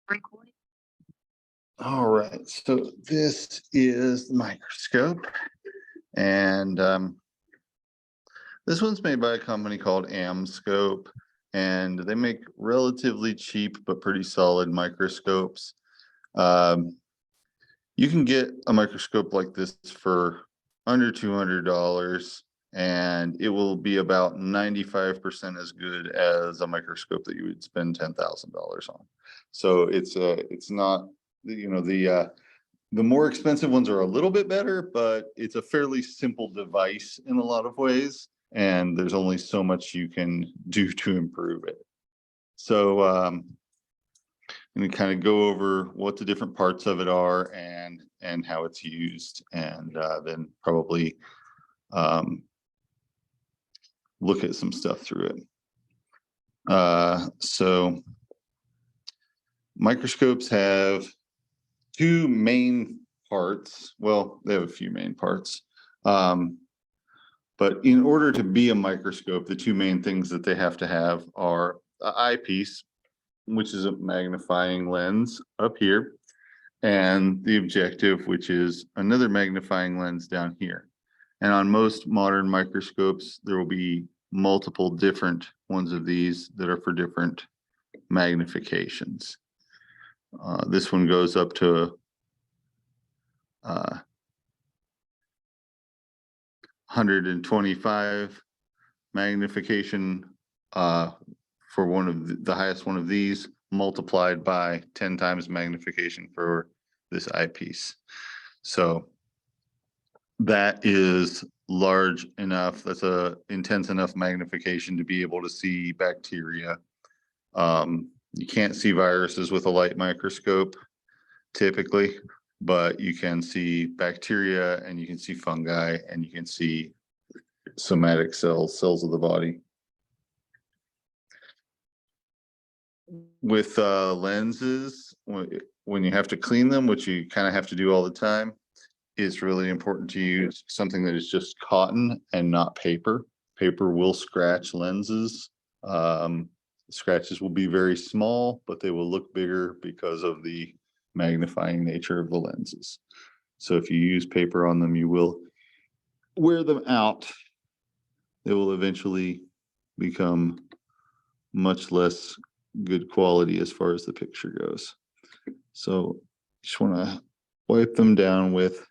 Recording. All right, so this is the microscope, and this one's made by a company called Amscope, and they make relatively cheap but pretty solid microscopes. You can get a microscope like this for under $200, and it will be about 95% as good as a microscope that you would spend $10,000 on. So it's not, the more expensive ones are a little bit better, but it's a fairly simple device in a lot of ways, and there's only so much you can do to improve it. So I'm going to kind of go over what the different parts of it are and how it's used, and then probably look at some stuff through it. So microscopes have two main parts. Well, they have a few main parts. But in order to be a microscope, the two main things that they have to have are the eyepiece, which is a magnifying lens up here, and the objective, which is another magnifying lens down here. And on most modern microscopes, there will be multiple different ones of these that are for different magnifications. This one goes up to 125 magnification for one of the highest one of these, multiplied by 10 times magnification for this eyepiece. So that is large enough, that's a intense enough magnification to be able to see bacteria. You can't see viruses with a light microscope typically, but you can see bacteria, and you can see fungi, and you can see somatic cells of the body. With lenses, when you have to clean them, which you kind of have to do all the time, it's really important to use something that is just cotton and not paper. Paper will scratch lenses. Scratches will be very small, but they will look bigger because of the magnifying nature of the lenses. So if you use paper on them, you will wear them out. They will eventually become much less good quality as far as the picture goes. So just want to wipe them down with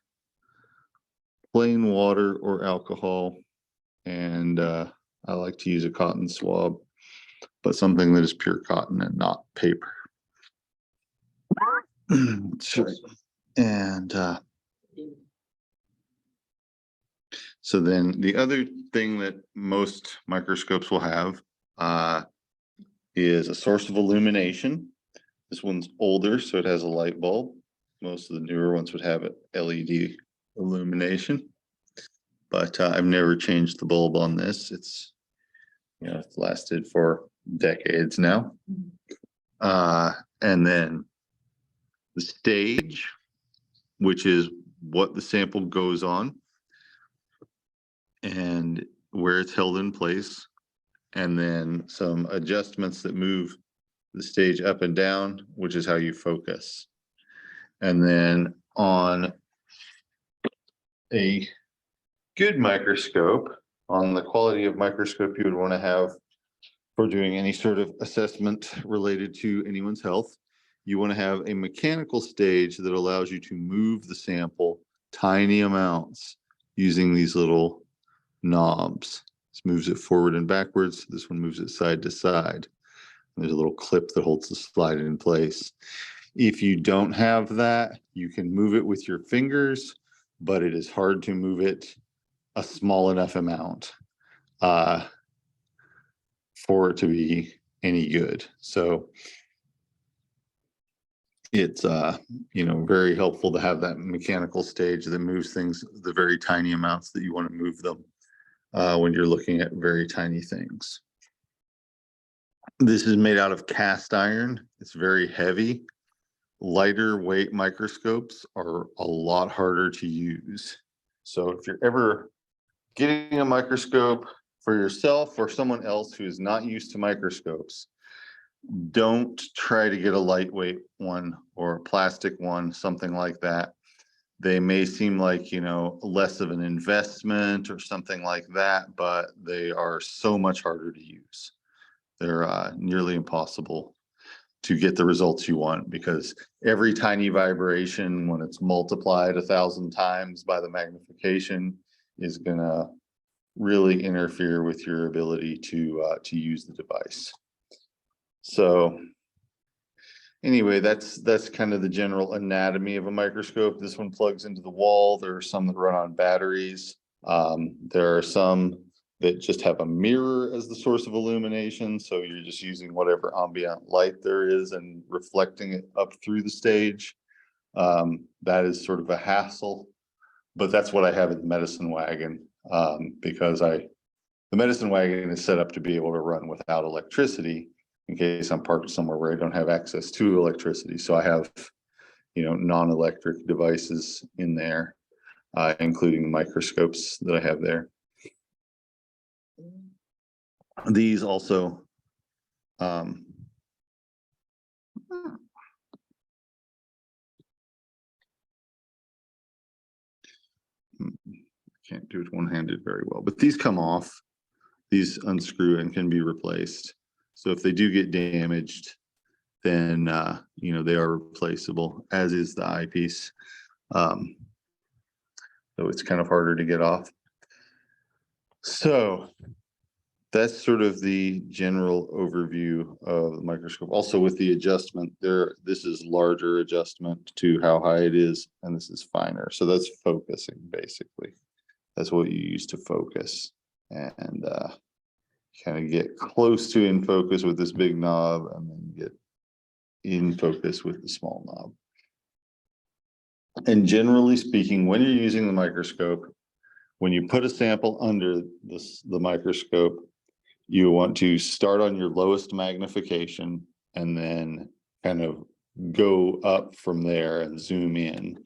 plain water or alcohol, and I like to use a cotton swab, but something that is pure cotton and not paper. Sure. And so then the other thing that most microscopes will have is a source of illumination. This one's older, so it has a light bulb. Most of the newer ones would have an LED illumination, but I've never changed the bulb on this. It's it's lasted for decades now. And then the stage, which is what the sample goes on and where it's held in place, and then some adjustments that move the stage up and down, which is how you focus. And then on a good microscope, on the quality of microscope you would want to have for doing any sort of assessment related to anyone's health, you want to have a mechanical stage that allows you to move the sample tiny amounts using these little knobs. This moves it forward and backwards. This one moves it side to side. There's a little clip that holds the slide in place. If you don't have that, you can move it with your fingers, but it is hard to move it a small enough amount for it to be any good. So it's very helpful to have that mechanical stage that moves things the very tiny amounts that you want to move them when you're looking at very tiny things. This is made out of cast iron. It's very heavy. Lighter weight microscopes are a lot harder to use. So if you're ever getting a microscope for yourself or someone else who is not used to microscopes, don't try to get a lightweight one or a plastic one, something like that. They may seem like, you know, less of an investment or something like that, but they are so much harder to use. They're nearly impossible to get the results you want, because every tiny vibration, when it's multiplied 1,000 times by the magnification, is gonna really interfere with your ability to use the device. So anyway, that's kind of the general anatomy of a microscope. This one plugs into the wall. There are some that run on batteries. There are some that just have a mirror as the source of illumination. So you're just using whatever ambient light there is and reflecting it up through the stage. That is sort of a hassle, but that's what I have in the medicine wagon, because the medicine wagon is set up to be able to run without electricity in case I'm parked somewhere where I don't have access to electricity. So I have, you know, non-electric devices in there, including the microscopes that I have there. These also, can't do it one-handed very well, but these come off. These unscrew and can be replaced. So if they do get damaged, then you know, they are replaceable, as is the eyepiece. So it's kind of harder to get off. So that's sort of the general overview of the microscope. Also with the adjustment there, this is larger adjustment to how high it is, and this is finer. So that's focusing, basically. That's what you use to focus, and kind of get close to in focus with this big knob, and then get in focus with the small knob. And generally speaking, when you're using the microscope, when you put a sample under the microscope, you want to start on your lowest magnification and then kind of go up from there and zoom in.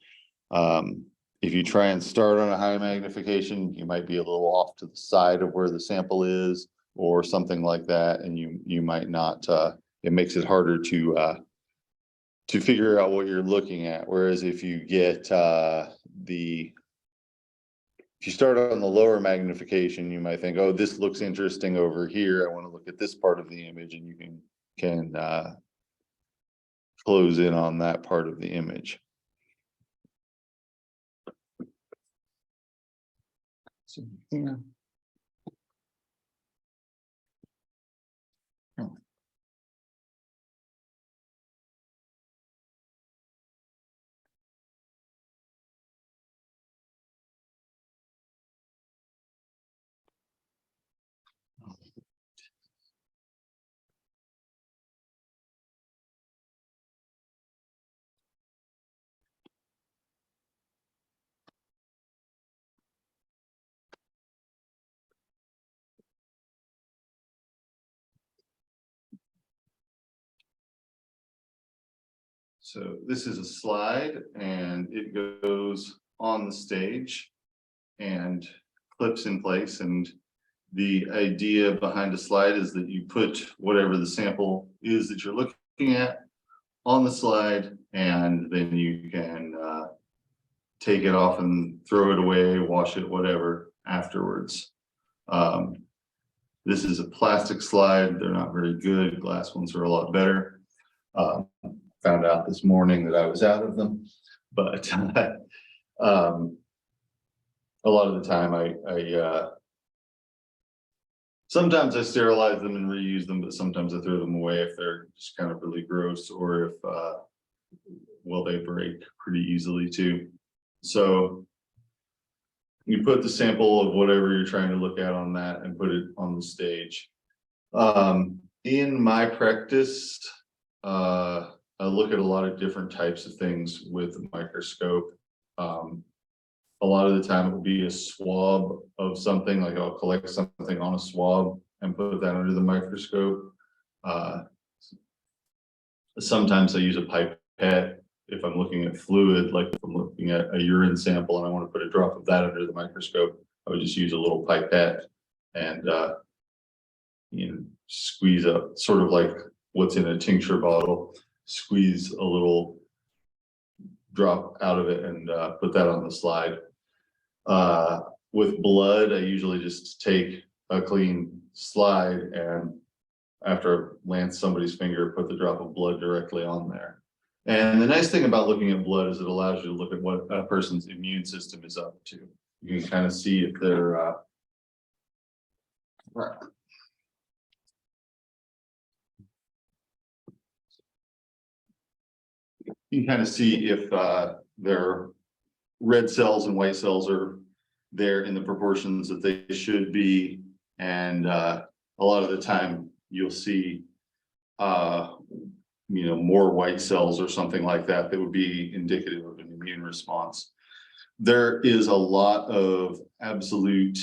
If you try and start on a high magnification, you might be a little off to the side of where the sample is or something like that, and you might not, it makes it harder to figure out what you're looking at. Whereas if you get if you start on the lower magnification, you might think, oh, this looks interesting over here. I want to look at this part of the image, and you can close in on that part of the image. So, yeah. Oh. So this is a slide, and it goes on the stage and clips in place. And the idea behind a slide is that you put whatever the sample is that you're looking at on the slide, and then you can take it off and throw it away, wash it, whatever, afterwards. This is a plastic slide. They're not very good. Glass ones are a lot better. Found out this morning that I was out of them, but a lot of the time I sometimes I sterilize them and reuse them, but sometimes I throw them away if they're just kind of really gross, or if well, they break pretty easily too. So you put the sample of whatever you're trying to look at on that and put it on the stage. In my practice, I look at a lot of different types of things with a microscope. A lot of the time it will be a swab of something, like I'll collect something on a swab and put that under the microscope. Sometimes I use a pipette if I'm looking at fluid, like if I'm looking at a urine sample and I want to put a drop of that under the microscope, I would just use a little pipette and you know, squeeze up, sort of like what's in a tincture bottle, squeeze a little drop out of it and put that on the slide. With blood, I usually just take a clean slide and after I lance somebody's finger, put the drop of blood directly on there. And the nice thing about looking at blood is it allows you to look at what a person's immune system is up to. You can kind of see if they're you can kind of see if their red cells and white cells are there in the proportions that they should be. And a lot of the time you'll see more white cells or something like that that would be indicative of an immune response. There is a lot of absolute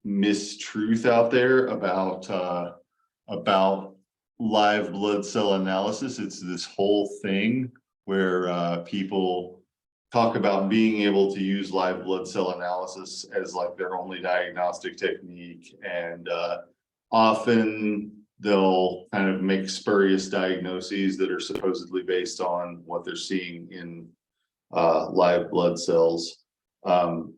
mistruth out there about live blood cell analysis. It's this whole thing where people talk about being able to use live blood cell analysis as like their only diagnostic technique, and often they'll kind of make spurious diagnoses that are supposedly based on what they're seeing in live blood cells. You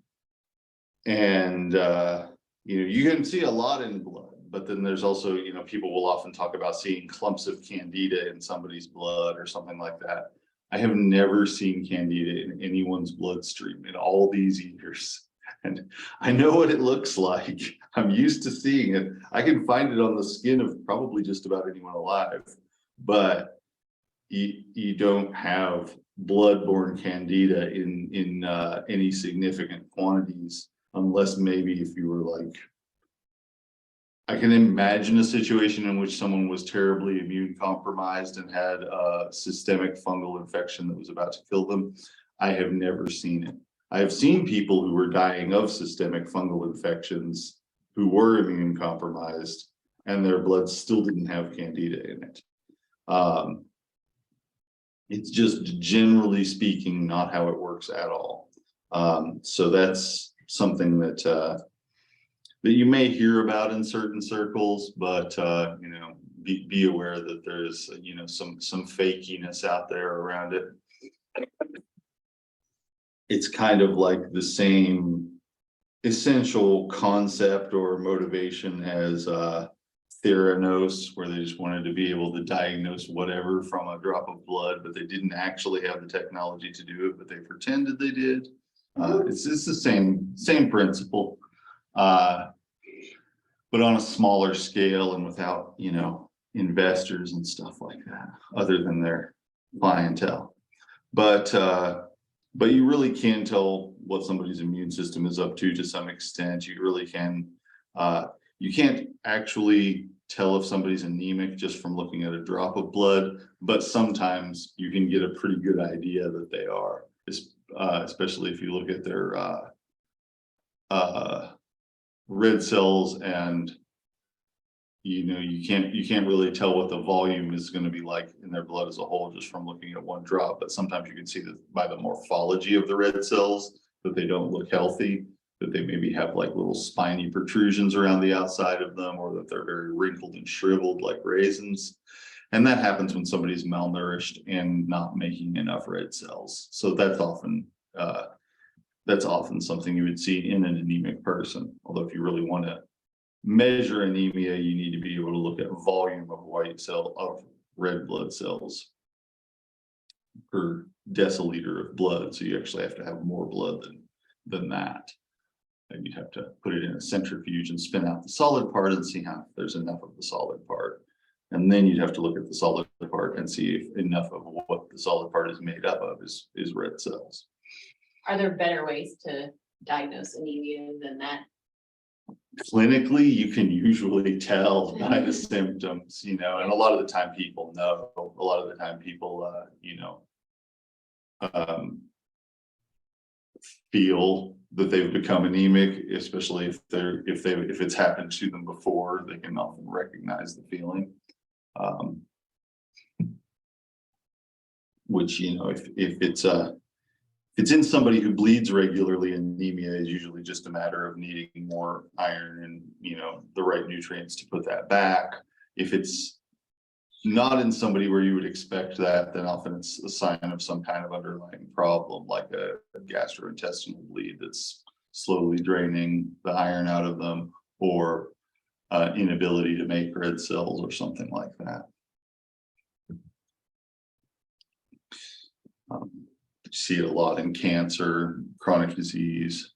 can see a lot in blood, but then there's also, people will often talk about seeing clumps of candida in somebody's blood or something like that. I have never seen candida in anyone's bloodstream in all these years. And I know what it looks like. I'm used to seeing it. I can find it on the skin of probably just about anyone alive, but you don't have blood-borne candida in any significant quantities, unless maybe if you were like, I can imagine a situation in which someone was terribly immune compromised and had a systemic fungal infection that was about to kill them. I have never seen it. I have seen people who were dying of systemic fungal infections who were immune compromised and their blood still didn't have candida in it. It's just generally speaking, not how it works at all. So that's something that you may hear about in certain circles, but be aware that there's some fakiness out there around it. It's kind of like the same essential concept or motivation as Theranos, where they just wanted to be able to diagnose whatever from a drop of blood, but they didn't actually have the technology to do it, but they pretended they did. It's the same principle, but on a smaller scale and without investors and stuff like that, other than their clientele. But you really can tell what somebody's immune system is up to some extent. You really can. You can't actually tell if somebody's anemic just from looking at a drop of blood, but sometimes you can get a pretty good idea that they are, especially if you look at their red cells, and you can't really tell what the volume is going to be like in their blood as a whole just from looking at one drop. But sometimes you can see that by the morphology of the red cells that they don't look healthy, that they maybe have like little spiny protrusions around the outside of them, or that they're very wrinkled and shriveled like raisins. And that happens when somebody's malnourished and not making enough red cells. So that's often something you would see in an anemic person. Although if you really want to measure anemia, you need to be able to look at volume of red blood cells per deciliter of blood. So you actually have to have more blood than that. And you'd have to put it in a centrifuge and spin out the solid part and see how there's enough of the solid part. And then you'd have to look at the solid part and see if enough of what the solid part is made up of is red cells. Are there better ways to diagnose anemia than that? Clinically, you can usually tell by the symptoms, and a lot of the time people know. A lot of the time people, feel that they've become anemic, especially if it's happened to them before. They can often recognize the feeling, which if it's in somebody who bleeds regularly, anemia is usually just a matter of needing more iron and the right nutrients to put that back. If it's not in somebody where you would expect that, then often it's a sign of some kind of underlying problem, like a gastrointestinal bleed that's slowly draining the iron out of them, or inability to make red cells or something like that. See it a lot in cancer, chronic disease,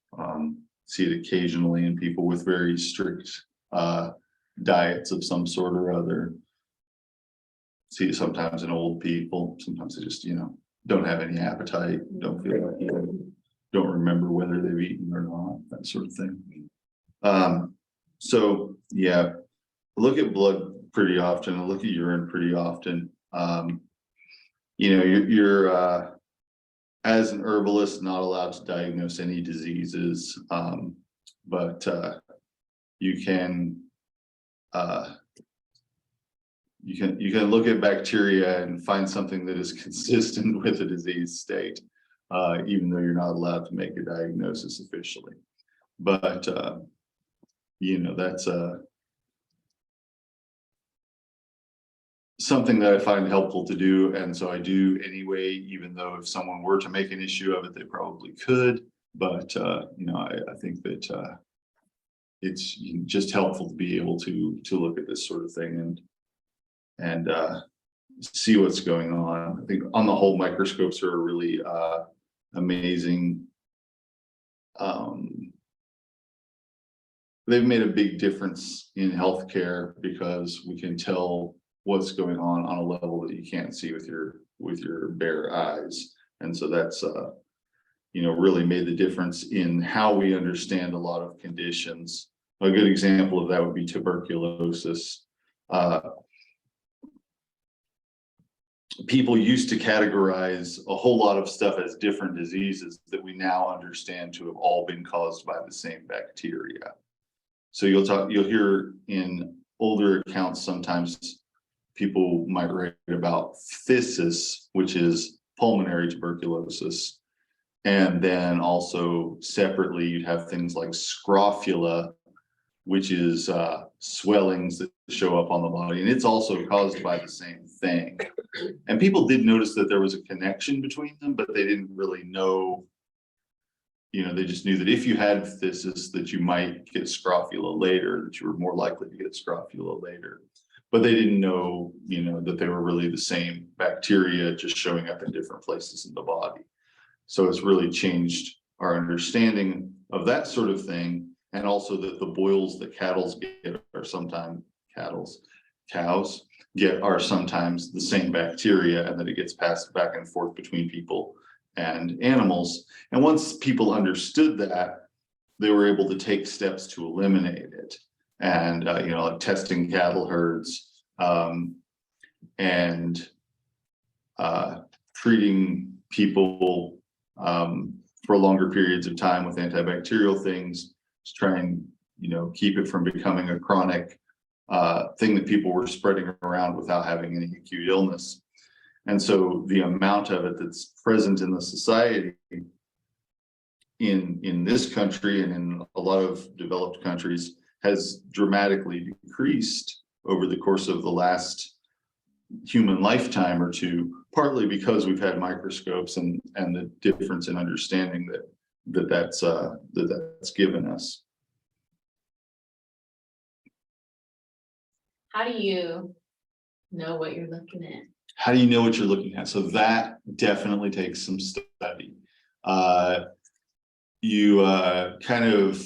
see it occasionally in people with very strict diets of some sort or other. See it sometimes in old people. Sometimes they just, don't have any appetite, don't feel like eating, don't remember whether they've eaten or not, that sort of thing. So yeah, look at blood pretty often, look at urine pretty often. You're as an herbalist not allowed to diagnose any diseases, but you can look at bacteria and find something that is consistent with a disease state, even though you're not allowed to make a diagnosis officially. But that's something that I find helpful to do, and so I do anyway, even though if someone were to make an issue of it, they probably could. But I think that it's just helpful to be able to look at this sort of thing and see what's going on. I think on the whole, microscopes are a really amazing. They've made a big difference in healthcare because we can tell what's going on a level that you can't see with your bare eyes. And so that's really made the difference in how we understand a lot of conditions. A good example of that would be tuberculosis. People used to categorize a whole lot of stuff as different diseases that we now understand to have all been caused by the same bacteria. So you'll hear in older accounts sometimes people might write about phthisis, which is pulmonary tuberculosis. And then also separately, you'd have things like scrofula, which is swellings that show up on the body. And it's also caused by the same thing. And people did notice that there was a connection between them, but they didn't really know. They just knew that if you had phthisis, that you might get scrofula later, that you were more likely to get scrofula later. But they didn't know, that they were really the same bacteria just showing up in different places in the body. So it's really changed our understanding of that sort of thing. And also that the boils that cows get are sometimes are sometimes the same bacteria, and that it gets passed back and forth between people and animals. And once people understood that, they were able to take steps to eliminate it. And like testing cattle herds, and treating people for longer periods of time with antibacterial things to try and keep it from becoming a chronic thing that people were spreading around without having any acute illness. And so the amount of it that's present in the society in this country and in a lot of developed countries has dramatically decreased over the course of the last human lifetime or two, partly because we've had microscopes and the difference in understanding that's given us. How do you know what you're looking at? How do you know what you're looking at? So that definitely takes some study. You kind of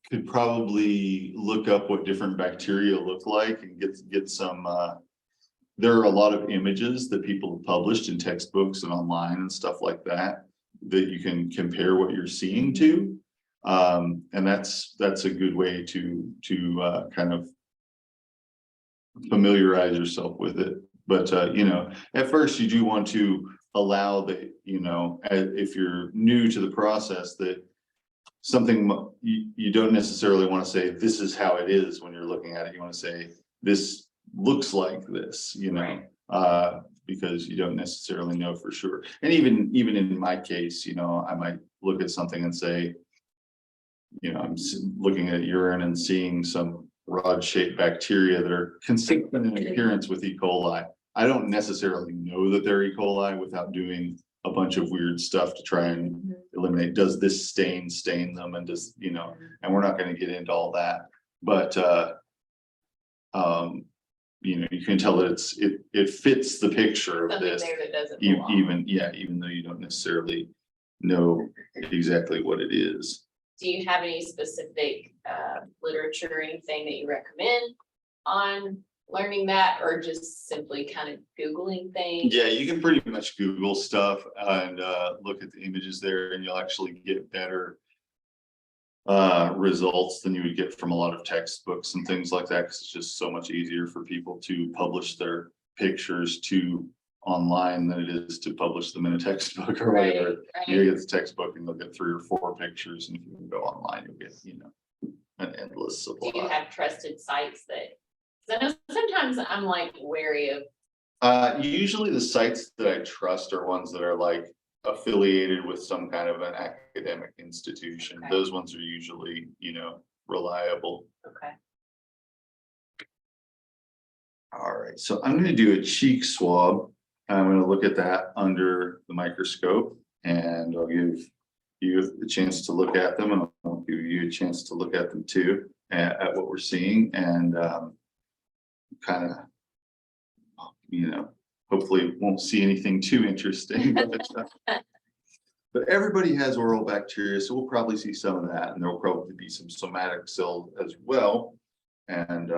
could probably look up what different bacteria look like and get some. There are a lot of images that people have published in textbooks and online and stuff like that you can compare what you're seeing to, and that's a good way to kind of familiarize yourself with it. But at first you do want to allow that, if you're new to the process, that something you don't necessarily want to say this is how it is when you're looking at it. You want to say this looks like this, Right. Because you don't necessarily know for sure. And even in my case, I might look at something and say, I'm looking at urine and seeing some rod-shaped bacteria that are consistent in appearance with E. coli. I don't necessarily know that they're E. coli without doing a bunch of weird stuff to try and eliminate, does this stain them, and does, you know, and we're not gonna get into all that, but you know, you can tell that it fits the picture of Something this, there that doesn't belong. even though you don't necessarily know exactly what it is. Do you have any specific literature or anything that you recommend on learning that, or just simply kind of Googling things? Yeah, you can pretty much Google stuff and look at the images there, and you'll actually get better results than you would get from a lot of textbooks and things like that, because it's just so much easier for people to publish their pictures to online than it is to publish them in a textbook or whatever. You get the textbook and you'll get 3 or 4 pictures, and if you go online, you'll get, you know, an endless supply. Do you have trusted sites that, 'cause I know sometimes I'm like wary of. Usually the sites that I trust are ones that are like affiliated with some kind of an academic institution. Okay. Those ones are usually, you know, reliable. Okay. All right, so I'm gonna do a cheek swab. I'm gonna look at that under the microscope, and I'll give you a chance to look at them, and I'll give you a chance to look at them too, at what we're seeing, and kind of, you know, hopefully won't see anything too interesting. But everybody has oral bacteria, so we'll probably see some of that, and there'll probably be some somatic cells as well. And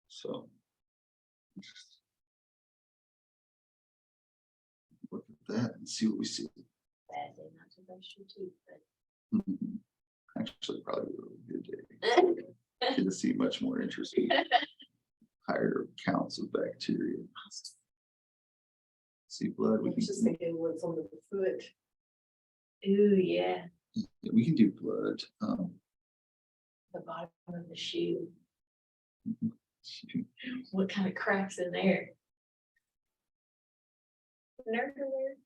so look at that and see what we see. Bad day not to brush your teeth, but. Actually, probably a really good day. Get to see much more interesting, higher counts of bacteria. See blood. I was just thinking what's under the foot. Ooh, yeah, We can do blood. the bottom of the shoe. What kind of cracks in there? Nerve alert.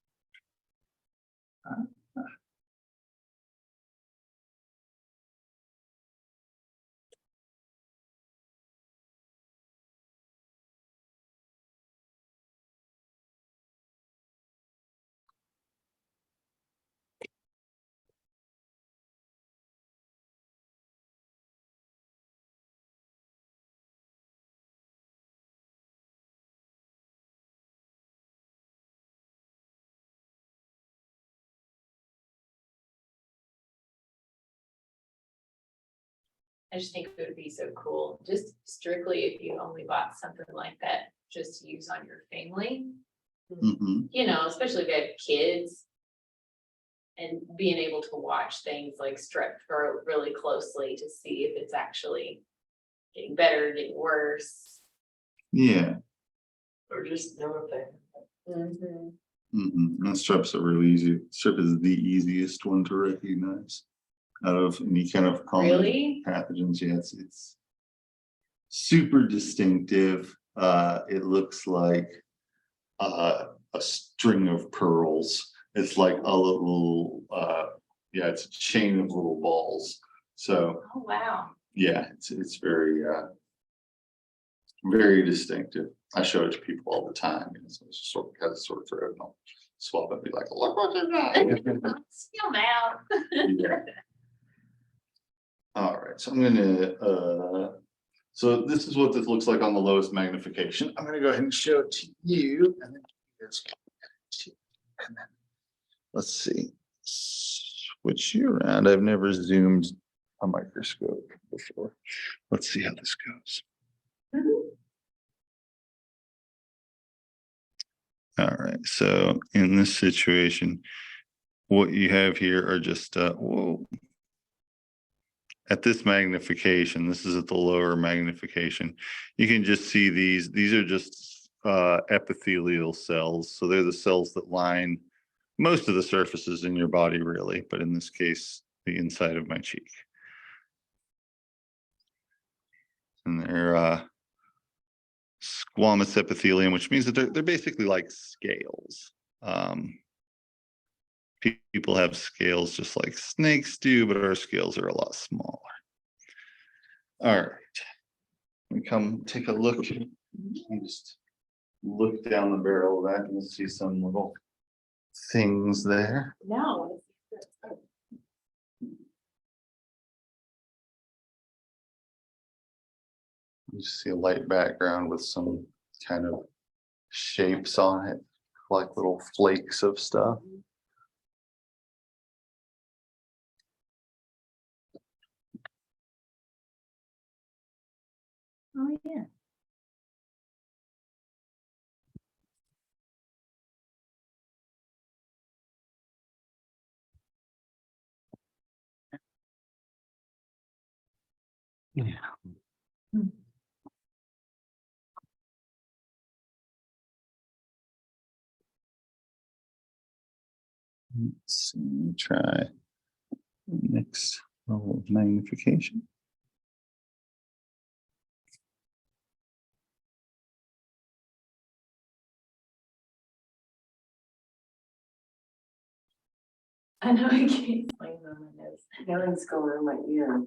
I just think it would be so cool, just strictly if you only bought something like that, just to use on your family, Mhm. you know, especially if you have kids. And being able to watch things like strep throat really closely to see if it's actually getting better, getting worse. Yeah. Or just know if they. Mhm. And strep's a really easy. Strep is the easiest one to recognize out of any kind of common Really? pathogens. Yeah, it's super distinctive. It looks like a string of pearls. It's like a little, yeah, it's a chain of little balls. So Oh, wow. yeah, it's very, very distinctive. I show it to people all the time. And it's sort of has a sort of throat, and I'll swab it and be like, look what you got. Still now. Yeah. All right, so I'm gonna, so this is what this looks like on the lowest magnification. I'm gonna go ahead and show it to you, and then you guys can, and then let's see, switch you around. I've never zoomed a microscope before. Let's see how this goes. All right, so in this situation, what you have here are just, whoa. At this magnification, this is at the lower magnification, you can just see these are just epithelial cells. So they're the cells that line most of the surfaces in your body, really, but in this case, the inside of my cheek. And they're squamous epithelium, which means that they're basically like scales. People have scales just like snakes do, but our scales are a lot smaller. All right. We come take a look. And just look down the barrel of that and you'll see some little things there. No. You see a light background with some kind of shapes on it, like little flakes of stuff. Oh, yeah. Yeah. Let's see, try next level of magnification. I know I can't explain on my nose. Nothing's going on my ear.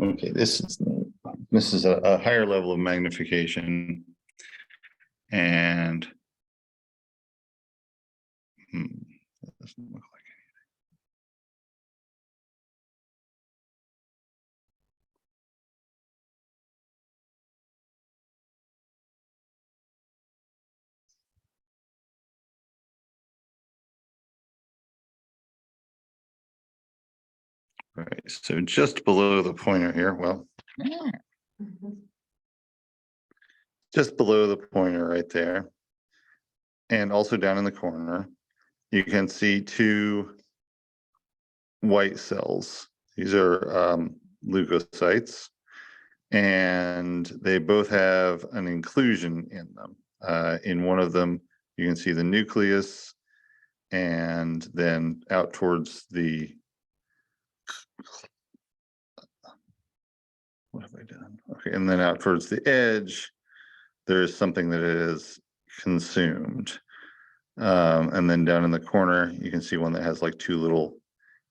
Okay, this is a higher level of magnification. And that doesn't look like it. All right, so just below the pointer here, well, just below the pointer right there. And also down in the corner, you can see two white cells. These are leukocytes, and they both have an inclusion in them. In one of them, you can see the nucleus, and then out towards the, what have I done? Okay, and then out towards the edge, there's something that is consumed. And then down in the corner, you can see one that has like two little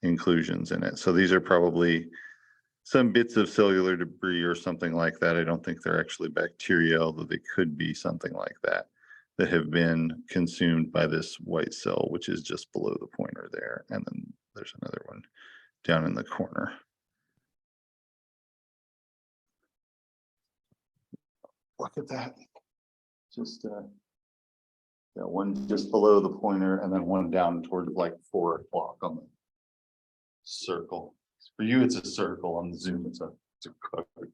inclusions in it. So these are probably some bits of cellular debris or something like that. I don't think they're actually bacteria, although they could be something like that, that have been consumed by this white cell, which is just below the pointer there. And then there's another one down in the corner. Look at that. Just yeah, one just below the pointer and then one down toward like 4 o'clock on the circle. For you, it's a circle. On the Zoom, it's a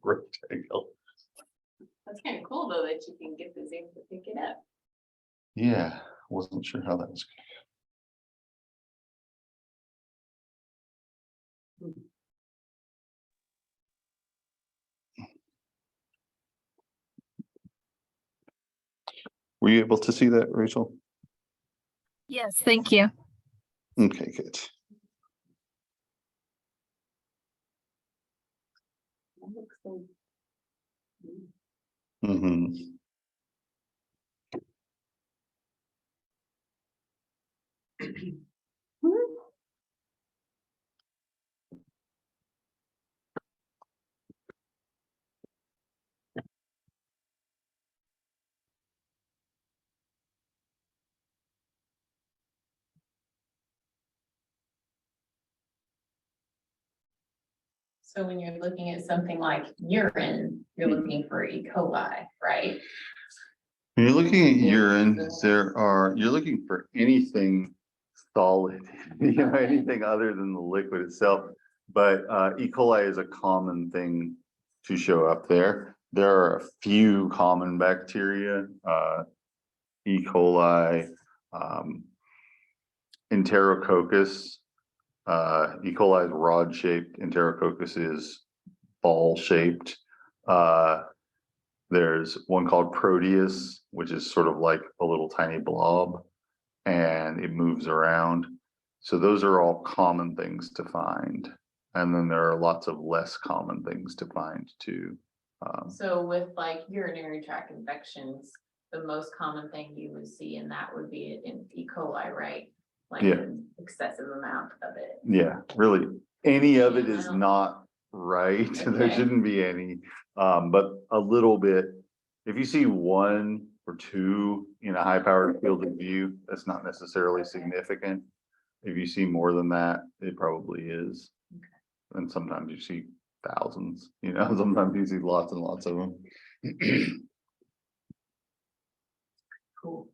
rectangle. That's kind of cool though, that you can get the Zoom to pick it up. Yeah, wasn't sure how that was going to go. Were you able to see that, Rachel? Yes, thank you. Okay, good. That looks so- Mm-hmm. So when you're looking at something like urine, you're looking for E. coli, right? When you're looking at urine, you're looking for anything solid, anything other than the liquid itself. But E. coli is a common thing to show up there. There are a few common bacteria, E. coli, Enterococcus. E. coli is rod shaped, Enterococcus is ball shaped. There's one called Proteus, which is sort of like a little tiny blob and it moves around. So those are all common things to find. And then there are lots of less common things to find too. So with like urinary tract infections, the most common thing you would see in that would be in E. coli, right? Like Yeah. an excessive amount of it. Yeah, really, any of it Yeah, I is don't- not right. There Okay. shouldn't be any, but a little bit. If you see one or two in a high powered field of view, that's not necessarily significant. If you see more than that, it probably is. And sometimes you see thousands, sometimes you see lots and lots of them. Cool.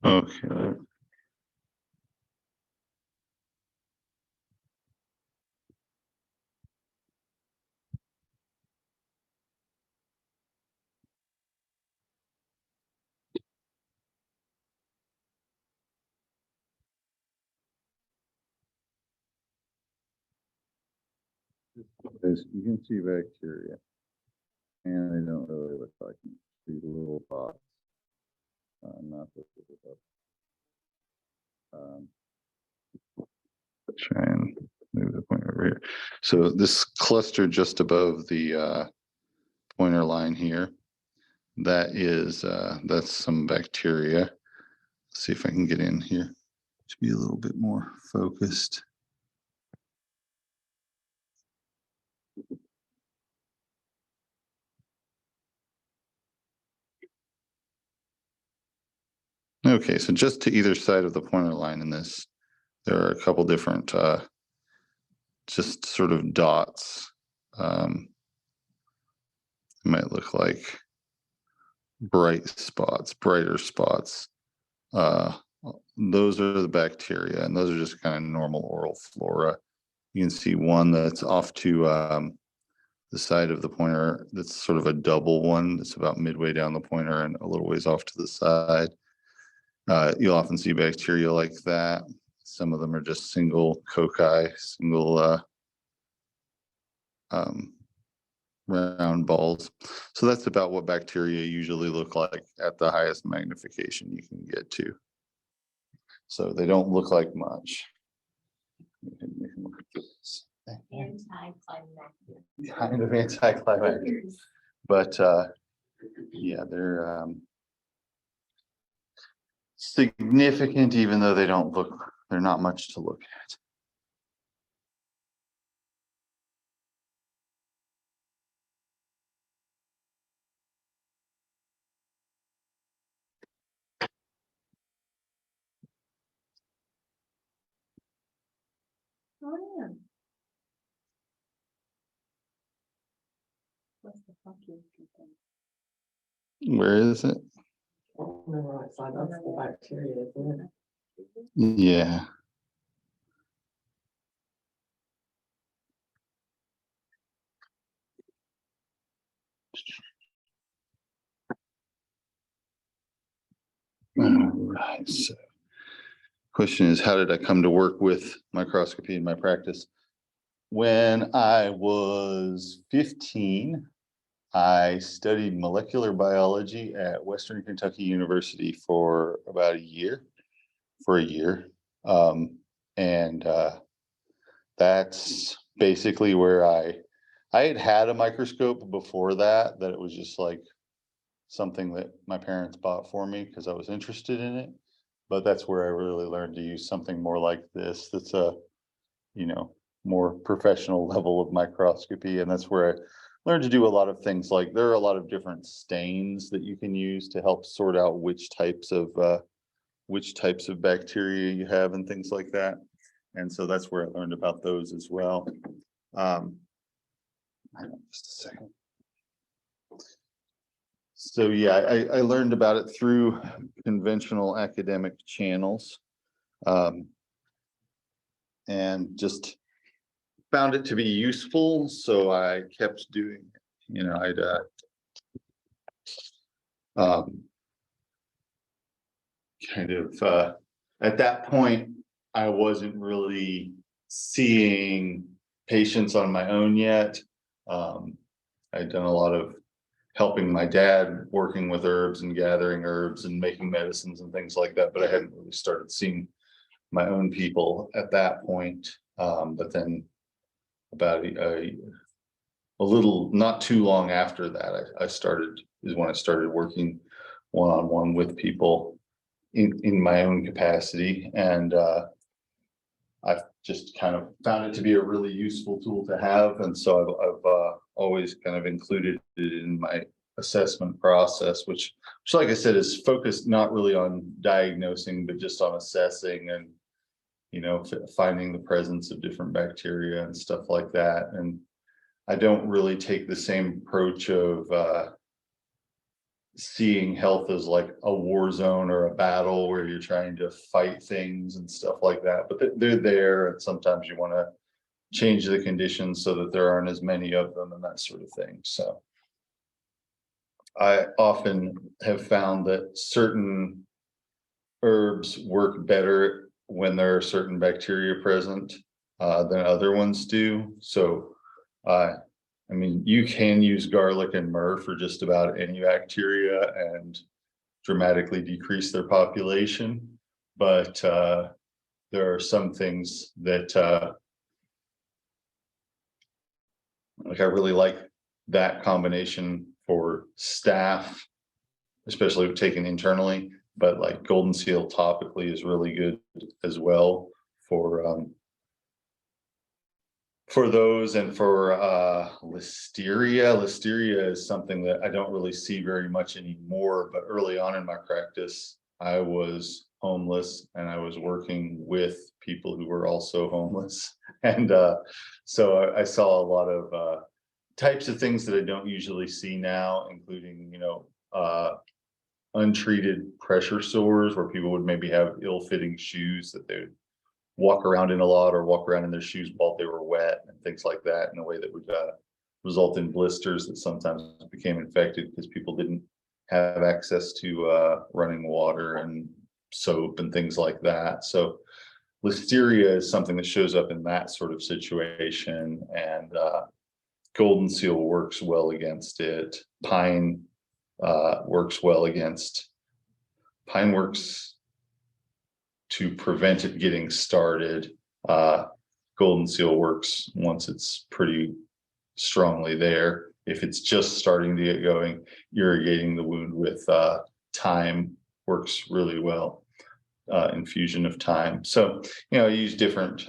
Okay. As you can see bacteria, and they don't really look like these little dots. Not this little dot. Um, Try and move the pointer over here. So this cluster just above the pointer line here, that is that's some bacteria. Let's see if I can get in here to be a little bit more focused. Okay, so just to either side of the pointer line in this, there are a couple different just sort of dots. It might look like bright spots, brighter spots. Those are the bacteria, and those are just kind of normal oral flora. You can see one that's off to the side of the pointer. That's sort of a double one. That's about midway down the pointer and a little ways off to the side. You'll often see bacteria like that. Some of them are just single cocci, single round balls. So that's about what bacteria usually look like at the highest magnification you can get to. So they don't look like much. Anticlimactic. Kind of anticlimactic, but yeah, they're significant, even though they don't look, they're not much to look at. Oh, yeah. What's the funky thing? Where is it? On the right side, that's the bacteria, isn't it? Yeah. All right. So, question is, how did I come to work with microscopy in my practice? When I was 15, I studied molecular biology at Western Kentucky University for about a year. And that's basically where I had a microscope before that it was just like something that my parents bought for me because I was interested in it. But that's where I really learned to use something more like this. That's a, more professional level of microscopy. And that's where I learned to do a lot of things. Like there are a lot of different stains that you can use to help sort out which types of bacteria you have and things like that. And so that's where I learned about those as well. Hang on just a second. So yeah, I learned about it through conventional academic channels, and just found it to be useful. So I kept doing it. I'd kind of at that point, I wasn't really seeing patients on my own yet. I'd done a lot of helping my dad, working with herbs and gathering herbs and making medicines and things like that, but I hadn't really started seeing my own people at that point. But then about a little, not too long after that, is when I started working one-on-one with people in my own capacity. And I've just kind of found it to be a really useful tool to have. And so I've always kind of included it in my assessment process, which like I said, is focused not really on diagnosing, but just on assessing and, finding the presence of different bacteria and stuff like that. And I don't really take the same approach of seeing health as like a war zone or a battle where you're trying to fight things and stuff like that, but they're there, and sometimes you want to change the conditions so that there aren't as many of them and that sort of thing. So I often have found that certain herbs work better when there are certain bacteria present than other ones do. So I mean, you can use garlic and myrrh for just about any bacteria and dramatically decrease their population. But there are some things that like I really like that combination for staff, especially taken internally, but like Golden Seal topically is really good as well for those. And for listeria. Listeria is something that I don't really see very much anymore, but early on in my practice, I was homeless and I was working with people who were also homeless. And so I saw a lot of types of things that I don't usually see now, including, untreated pressure sores where people would maybe have ill-fitting shoes that they would walk around in a lot, or walk around in their shoes while they were wet and things like that, in a way that would result in blisters that sometimes became infected because people didn't have access to running water and soap and things like that. So listeria is something that shows up in that sort of situation, and Golden Seal works well against it. Pine works well against. Pine works to prevent it getting started. Golden Seal works once it's pretty strongly there. If it's just starting to get going, irrigating the wound with thyme works really well. Infusion of thyme. So, I use different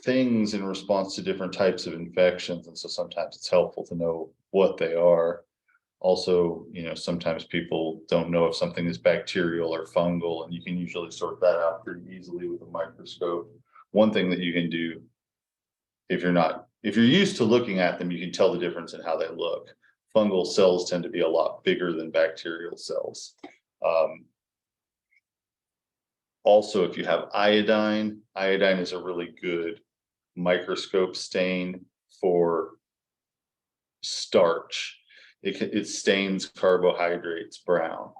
things in response to different types of infections. And so sometimes it's helpful to know what they are. Also, sometimes people don't know if something is bacterial or fungal, and you can usually sort that out pretty easily with a microscope. One thing that you can do, if you're used to looking at them, you can tell the difference in how they look. Fungal cells tend to be a lot bigger than bacterial cells. Also, if you have iodine is a really good microscope stain for starch. It stains carbohydrates brown.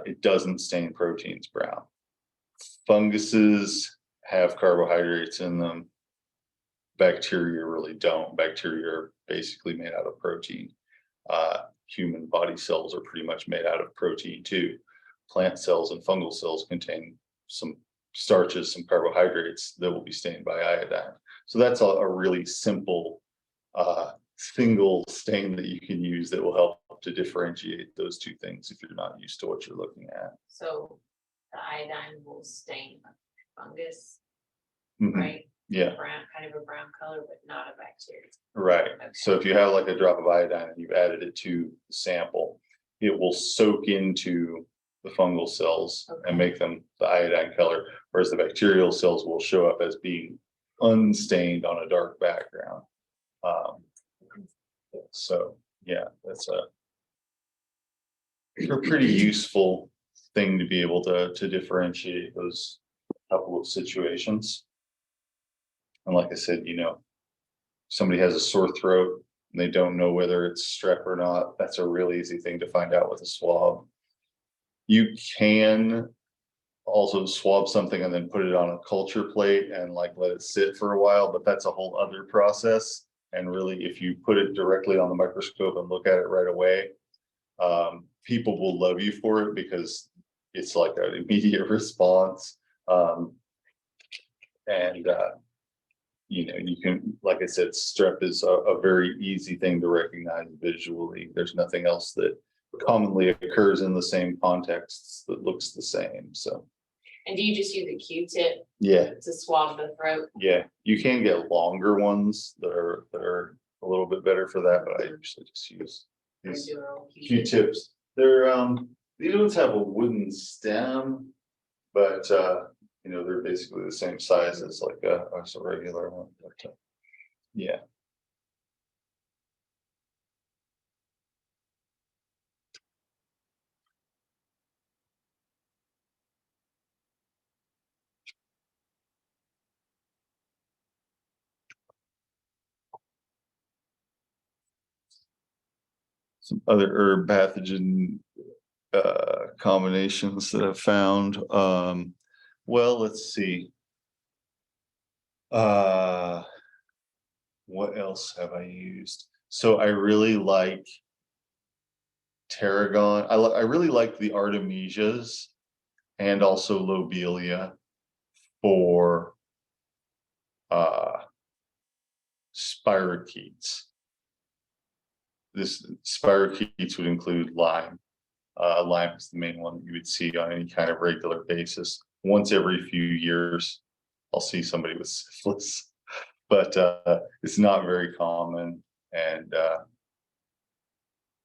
It doesn't stain proteins brown. Funguses have carbohydrates in them. Bacteria really don't. Bacteria are basically made out of protein. Human body cells are pretty much made out of protein too. Plant cells and fungal cells contain some starches, some carbohydrates that will be stained by iodine. So that's a really simple single stain that you can use that will help to differentiate those two things if you're not used to what you're looking at. So the iodine will stain fungus, Mhm. right? Yeah, Brown, kind of a brown color, but not a bacteria. right. Okay. So if you have like a drop of iodine and you've added it to the sample, it will soak into the fungal cells and make them the iodine color, whereas the bacterial cells will show up as being unstained on a dark background. So yeah, that's a pretty useful thing to be able to differentiate those couple of situations. And like I said, somebody has a sore throat and they don't know whether it's strep or not. That's a really easy thing to find out with a swab. You can also swab something and then put it on a culture plate and like let it sit for a while, but that's a whole other process. And really, if you put it directly on the microscope and look at it right away, people will love you for it because it's like an immediate response. You can, like I said, strep is a very easy thing to recognize visually. There's nothing else that commonly occurs in the same contexts that looks the same. So. And do you just use a Q-tip? Yeah. To swab the throat? Yeah, you can get longer ones that are a little bit better for that, but I usually just use these Q-tips. They're these ones have a wooden stem, but they're basically the same size as like a regular one. But, yeah. Some other herb pathogen combinations that I've found. Well, let's see. What else have I used? So I really like tarragon. I really like the artemisias and also lobelia for spirochetes. This spirochetes would include Lyme. Lyme is the main one that you would see on any kind of regular basis. Once every few years, I'll see somebody with syphilis, but it's not very common. And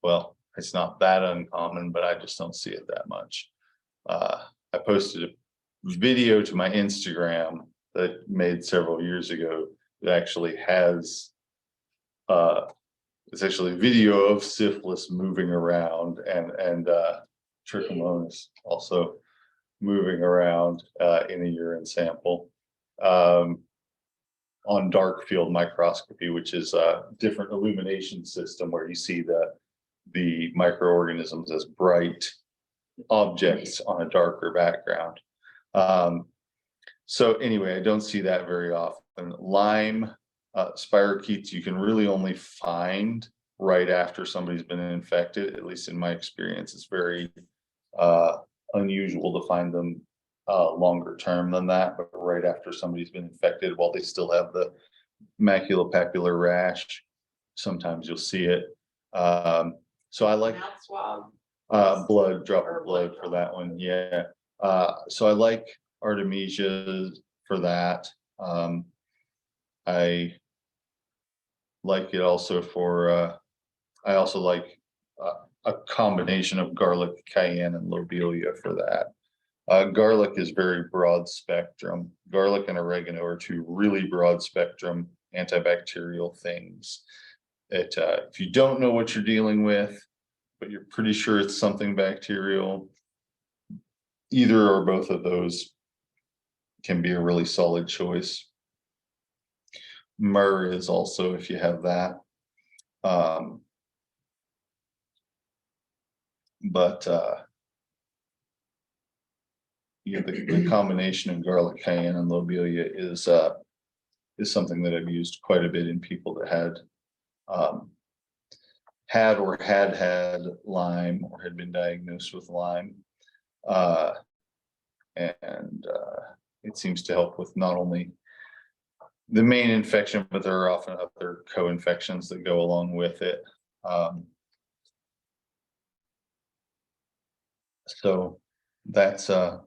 well, it's not that uncommon, but I just don't see it that much. I posted a video to my Instagram that made several years ago that actually has it's actually a video of syphilis moving around and trichomonas also moving around in a urine sample on dark field microscopy, which is a different illumination system where you see the microorganisms as bright objects on a darker background. So anyway, I don't see that very often. Lyme spirochetes you can really only find right after somebody's been infected. At least in my experience, it's very unusual to find them longer term than that, but right after somebody's been infected while they still have the maculopapular rash, sometimes you'll see it. So I like Mouth swab. blood, drop Or of blood blood for draw. that one, yeah. So I like Artemisia for that. I like it also for I also like a combination of garlic, cayenne, and lobelia for that. Garlic is very broad spectrum. Garlic and oregano are two really broad spectrum antibacterial things that if you don't know what you're dealing with, but you're pretty sure it's something bacterial, either or both of those can be a really solid choice. Myrrh is also, if you have that. But you know, the combination of garlic, cayenne, and lobelia is something that I've used quite a bit in people that had Lyme or had been diagnosed with Lyme. And it seems to help with not only the main infection, but there are often other co-infections that go along with it. So that's a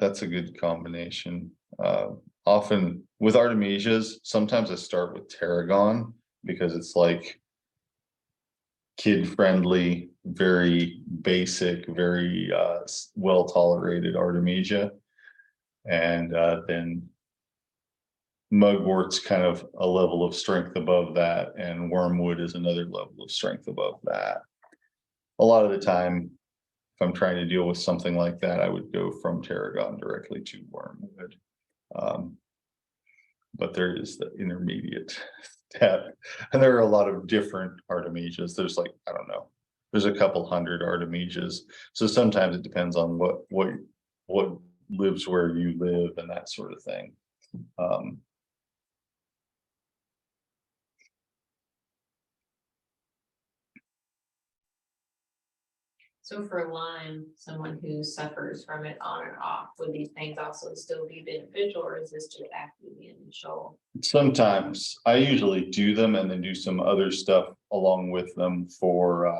good combination. Often with artemisias, sometimes I start with tarragon because it's like kid-friendly, very basic, very well-tolerated artemisia. And then mugwort's kind of a level of strength above that, and wormwood is another level of strength above that. A lot of the time, if I'm trying to deal with something like that, I would go from tarragon directly to wormwood. But there is the intermediate step, and there are a lot of different artemisias. There's like, I don't know, there's a couple hundred artemisias. So sometimes it depends on what lives where you live and that sort of thing. So for Lyme, someone who suffers from it on and off, would these things also still be beneficial, or is this just after the initial? Sometimes I usually do them and then do some other stuff along with them for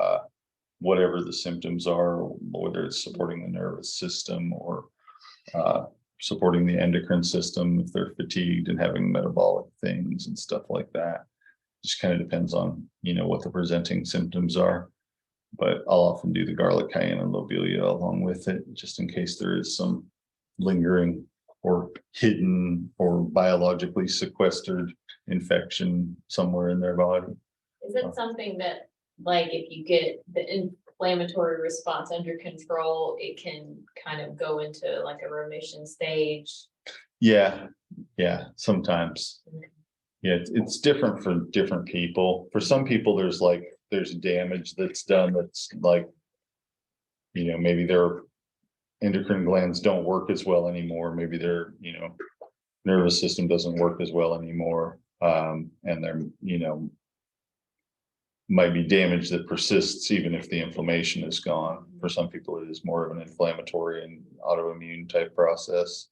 whatever the symptoms are, whether it's supporting the nervous system or supporting the endocrine system if they're fatigued and having metabolic things and stuff like that. Just kind of depends on, you know, what the presenting symptoms are. But I'll often do the garlic, cayenne, and lobelia along with it, just in case there is some lingering or hidden or biologically sequestered infection somewhere in their body. Is it something that, like, if you get the inflammatory response under control, it can kind of go into like a remission stage? Yeah, sometimes. Yeah, it's different for different people. For some people, there's damage that's done that's like, you know, maybe their endocrine glands don't work as well anymore. Maybe their, you know, nervous system doesn't work as well anymore. And they're, you know, might be damage that persists even if the inflammation is gone. For some people, it is more of an inflammatory and autoimmune type process.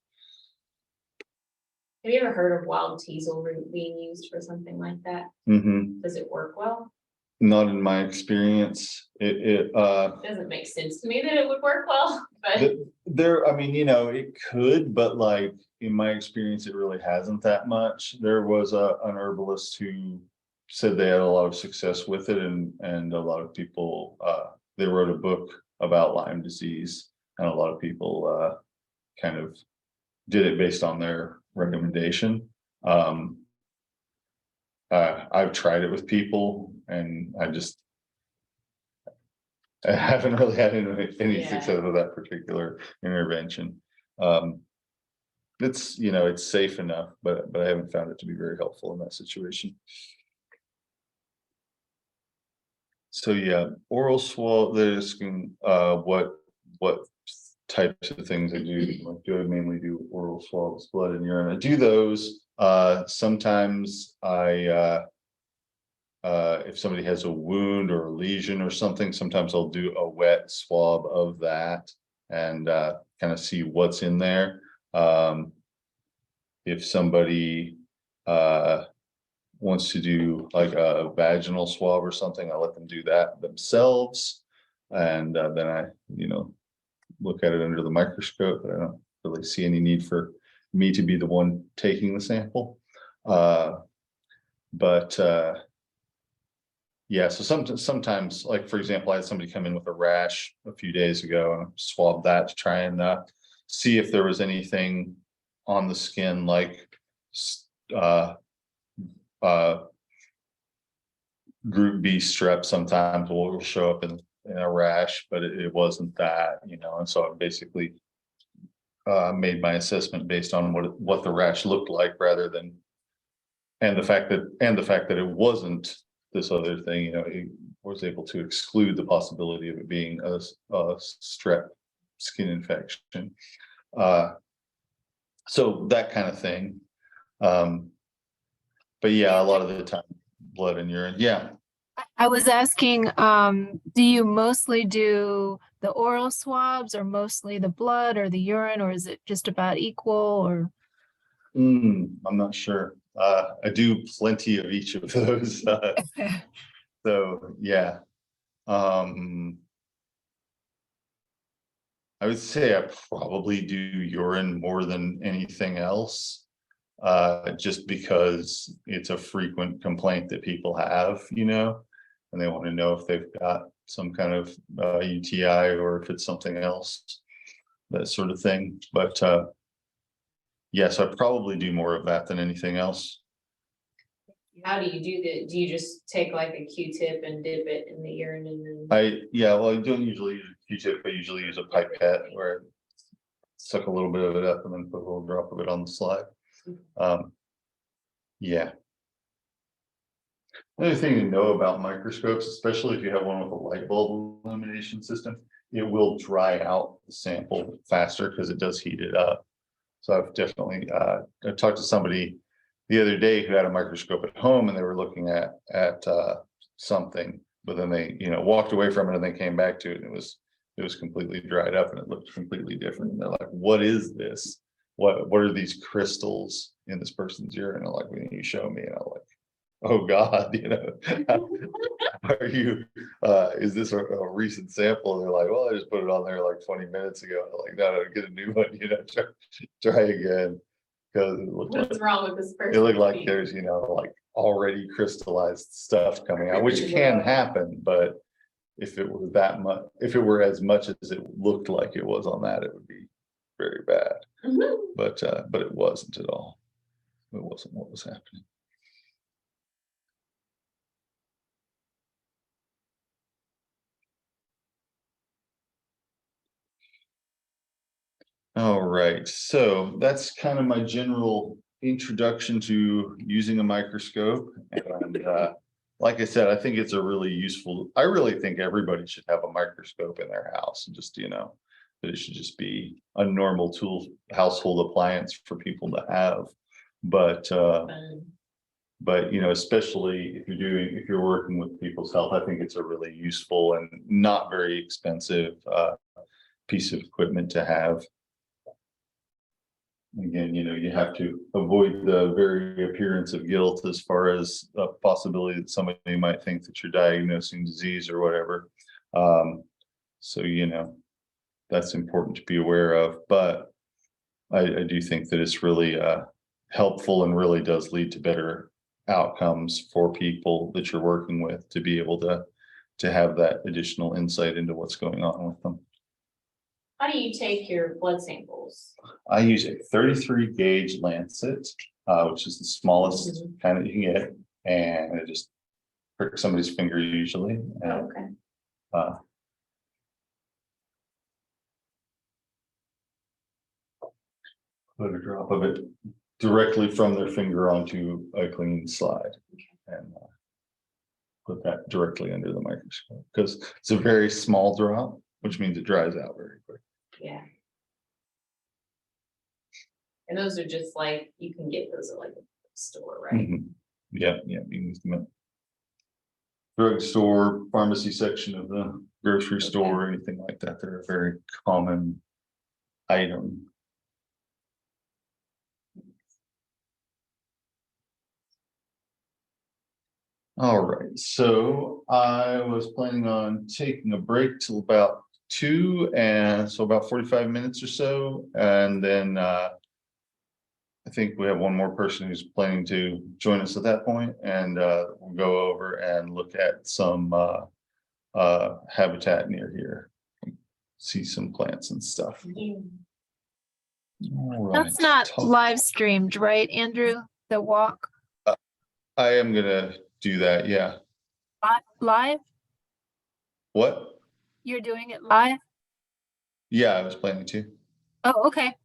Have you ever heard of wild teasel root being used for something like that? Does it work well? Not in my experience. It doesn't make sense to me that it would work well, but There, I mean, it could, but like in my experience, it really hasn't that much. There was an herbalist who said they had a lot of success with it, and a lot of people, they wrote a book about Lyme disease, and a lot of people kind of did it based on their recommendation. I've tried it with people, and I haven't really had any Yeah. success with that particular intervention. It's, it's safe enough, but I haven't found it to be very helpful in that situation. So yeah, oral swallow, they're asking what types of things I do. Like, do I mainly do oral swabs, blood and urine? I do those. Sometimes if somebody has a wound or a lesion or something, sometimes I'll do a wet swab of that and kind of see what's in there. If somebody wants to do like a vaginal swab or something, I let them do that themselves. And then I, look at it under the microscope, but I don't really see any need for me to be the one taking the sample. Yeah, so sometimes, like for example, I had somebody come in with a rash a few days ago, and I swabbed that to try and see if there was anything on the skin, like group B strep sometimes will show up in a rash, but it wasn't that, and so I basically made my assessment based on what the rash looked like rather than, and the fact that it wasn't this other thing, he was able to exclude the possibility of it being a strep skin infection. So that kind of thing. But yeah, a lot of the time, blood and urine. Yeah. I was asking, do you mostly do the oral swabs or mostly the blood or the urine, or is it just about equal or? I'm not sure. I do plenty of each of those. So yeah. I would say I probably do urine more than anything else. Just because it's a frequent complaint that people have, and they want to know if they've got some kind of UTI or if it's something else, that sort of thing. But yes, I probably do more of that than anything else. how do you do that? Do you just take like a Q-tip and dip it in the urine and then? Well, I don't usually use a Q-tip. I usually use a pipette where I suck a little bit of it up and then put a little drop of it on the slide. Yeah. Another thing to know about microscopes, especially if you have one with a light bulb illumination system, it will dry out the sample faster because it does heat it up. So I've definitely I talked to somebody the other day who had a microscope at home, and they were looking at something, but then they walked away from it and they came back to it, and it was completely dried up and it looked completely different. And they're like, "What is this? What are these crystals in this person's urine?" And like, "When you show me," and I'm like, "Oh God, are you, is this a recent sample?" And they're like, "Well, I just put it on there like 20 minutes ago." And I'm like, "No, get a new one, try again." Because it looked What's wrong with this person? it looked like there's, like already crystallized stuff coming out, which can happen, but if it were that much, if it were as much as it looked like it was on that, it would be very bad. But it wasn't at all. It wasn't what was happening. All right, so that's kind of my general introduction to using a microscope. And like I said, I think it's a really useful, I really think everybody should have a microscope in their house, and just, that it should just be a normal tool, household appliance for people to have. But But, you know, especially if you're working with people's health, I think it's a really useful and not very expensive piece of equipment to have. Again, you know, you have to avoid the very appearance of guilt as far as the possibility that somebody might think that you're diagnosing disease or whatever. So, you know, that's important to be aware of, but I do think that it's really helpful and really does lead to better outcomes for people that you're working with to be able to have that additional insight into what's going on with them. How do you take your blood samples? I use a 33 gauge lancet, which is the smallest kind that you can get, and it just pricks somebody's finger usually. Oh, And, okay. put a drop of it directly from their finger onto a clean slide and put that directly under the microscope because it's a very small drop, which means it dries out very quick. Yeah. And those are just like, you can get those at like a store, right? Mhm. Yeah, you can use them at drugstore, pharmacy section of the grocery store, or anything like that. They're a very common item. All right, so I was planning on taking a break till about 2, and so about 45 minutes or so, and then I think we have one more person who's planning to join us at that point, and we'll go over and look at some habitat near here, see some plants and stuff. All right. That's not live streamed, right, Andrew? The walk I am gonna do that, yeah. live? What? You're doing it live? Yeah, I was planning to. Oh, okay.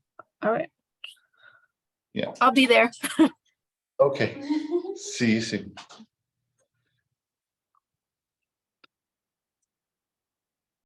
All right. Yeah. I'll be there. Okay, see you soon.